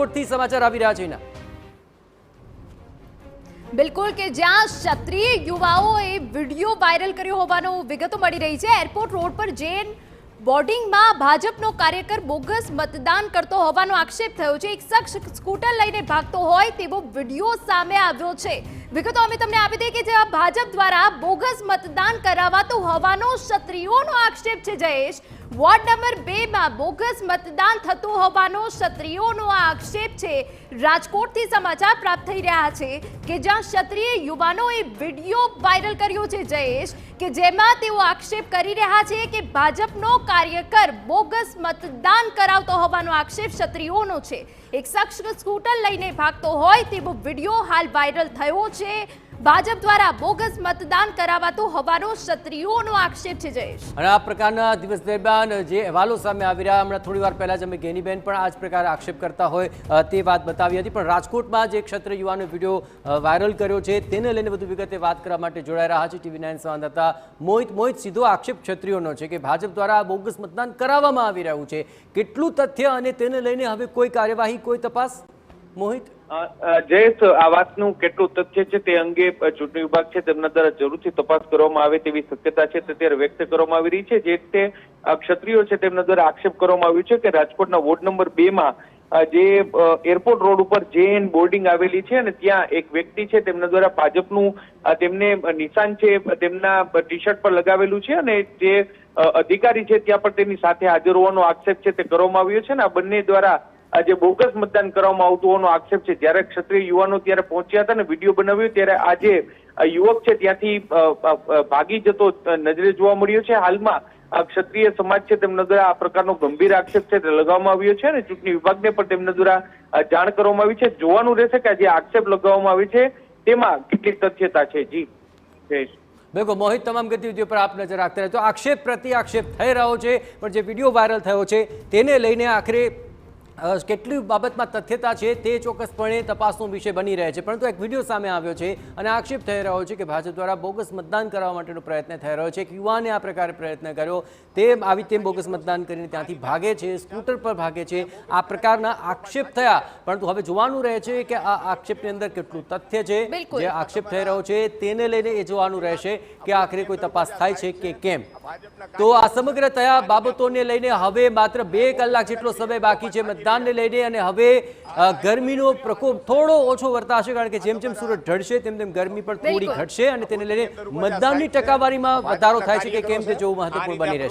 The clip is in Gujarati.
રાજકોટથી સમાચાર આવી રહ્યા છે એના બિલકુલ કે જ્યાં ક્ષત્રિય યુવાઓએ વિડીયો વાયરલ કર્યો હોવાનું વિગતો મળી રહી છે। એરપોર્ટ રોડ પર જૈન બોર્ડિંગમાં ભાજપનો કાર્યકર બોગસ મતદાન કરતો હોવાનો આક્ષેપ થયો છે। એક શખ્સ સ્કૂટર લઈને ભાગતો હોય તેવો વિડીયો સામે આવ્યો છે। વિગતો અમે તમને આપી દઈએ કે જ્યાં ભાજપ દ્વારા બોગસ મતદાન કરાવાતું હોવાનો ક્ષત્રિયોનો આક્ષેપ છે। જયેશ, વોર્ડ નંબર 2 માં બોગસ મતદાન થતું હોવાનો ક્ષત્રિયોનો આક્ષેપ છે। રાજકોટથી સમાચાર પ્રાપ્ત થઈ રહ્યા છે કે જ્યાં ક્ષત્રિય યુવાનોએ વિડીયો વાયરલ કર્યો છે જયેશ, કે જેમાં તેઓ આક્ષેપ કરી રહ્યા છે કે ભાજપનો કાર્યકર બોગસ મતદાન કરાવતો હોવાનો આક્ષેપ ક્ષત્રિયોનો છે। એક શખ્સ સ્કૂટર લઈને ભાગતો હોય તેવો વિડીયો હાલ વાયરલ થયો છે। ભાજપ દ્વારા બોગસ મતદાન કરાવાતું હોવાનો ક્ષત્રિયોનો આક્ષેપ છે જયેશ। અને આ પ્રકારના દિવસ દરમિયાન જે અહેવાલો સામે આવી રહ્યા, હમણાં થોડી વાર પહેલા જ અમે ગેનીબેન પણ આ જ પ્રકારે આક્ષેપ કરતા હોય તે વાત બતાવી હતી, પણ રાજકોટમાં જે ક્ષત્રિય યુવાનો વિડીયો વાયરલ કર્યો છે તેને લઈને વધુ વિગતે વાત કરવા માટે જોડાઈ રહ્યા છે TV9 સંવાદદાતા મોહિત। સીધો આક્ષેપ ક્ષત્રિયોનો છે કે ભાજપ દ્વારા બોગસ મતદાન કરાવવામાં આવી રહ્યું છે, કેટલું તથ્ય અને તેને લઈને હવે કોઈ કાર્યવાહી, કોઈ તપાસ? મોહિત, જયેશ, આ વાતનું કેટલું તથ્ય છે તે અંગે ચૂંટણી વિભાગ છે તેમના દ્વારા જરૂરથી તપાસ કરવામાં આવે તેવી શક્યતા છે તે અત્યારે વ્યક્ત કરવામાં આવી રહી છે। જે રીતે ક્ષત્રિયો છે તેમના દ્વારા આક્ષેપ કરવામાં આવ્યું છે કે રાજકોટના વોર્ડ નંબર 2 માં જે એરપોર્ટ રોડ ઉપર જૈન બોર્ડિંગ આવેલી છે અને ત્યાં એક વ્યક્તિ છે તેમના દ્વારા ભાજપનું તેમને નિશાન છે તેમના ટી શર્ટ પર લગાવેલું છે અને જે અધિકારી છે ત્યાં પણ તેની સાથે હાજર હોવાનો આક્ષેપ છે તે કરવામાં આવ્યો છે અને આ બંને દ્વારા જે બોગસ મતદાન કરવામાં આવતું હોવાનો આક્ષેપ છે। જ્યારે ક્ષત્રિય યુવાનો ત્યારે પહોંચ્યા હતા અને વિડીયો બનાવ્યો ત્યારે આ જે યુવક છે ત્યાંથી ભાગી જતો નજરે જોવા મળ્યો છે। હાલમાં ક્ષત્રિય સમાજ છે તેમના દ્વારા આ પ્રકારનો ગંભીર આક્ષેપ છે તે લગાવવામાં આવ્યો છે અને ચૂંટણી વિભાગને પણ તેમના દ્વારા જાણ કરવામાં આવી છે। જોવાનું રહેશે કે જે આક્ષેપ લગાવવામાં આવી છે તેમાં કેટલી તથ્યતા છે। જી જયેશ, બિલકુલ મોહિત, તમામ ગતિવિધિઓ પર આપ નજર રાખતા રહેજો। આક્ષેપ પ્રતિ આક્ષેપ થઈ રહ્યો છે, પણ જે વિડીયો વાયરલ થયો છે તેને લઈને આખરે કેટલી બાબતમાં તથ્યતા છે તે ચોક્કસપણે તપાસનો વિષય બની રહે છે, પરંતુ એક વિડીયો સામે આવ્યો છે અને આક્ષેપ થઈ રહ્યો છે કે ભાજપ દ્વારા બોગસ મતદાન કરવા માટેનો પ્રયત્ન થઈ રહ્યો છે। એક યુવાને આ પ્રકારે પ્રયત્ન કર્યો, તે આવી તેમ બોગસ મતદાન કરીને ત્યાંથી ભાગે છે, સ્કૂટર પર ભાગે છે, આ પ્રકારના આક્ષેપ થયા, પરંતુ હવે જોવાનું રહે છે કે આ આક્ષેપની અંદર કેટલું તથ્ય છે। જે આક્ષેપ થઈ રહ્યો છે તેને લઈને એ જોવાનું રહેશે કે આખરે કોઈ તપાસ થાય છે કે કેમ। તો આ સમગ્ર થયા બાબતોને લઈને હવે માત્ર 2 કલાક જેટલો સમય બાકી છે મતદાનને લઈને, અને હવે ગરમીનો પ્રકોપ થોડો ઓછો વર્તાશે, કારણ કે જેમ જેમ સૂરજ ઢળશે તેમ તેમ ગરમી પણ થોડી ઘટશે અને તેને લઈને મતદાનની ટકાવારીમાં વધારો થાય છે કે કેમ તે જોવું મહત્વપૂર્ણ બની રહેશે।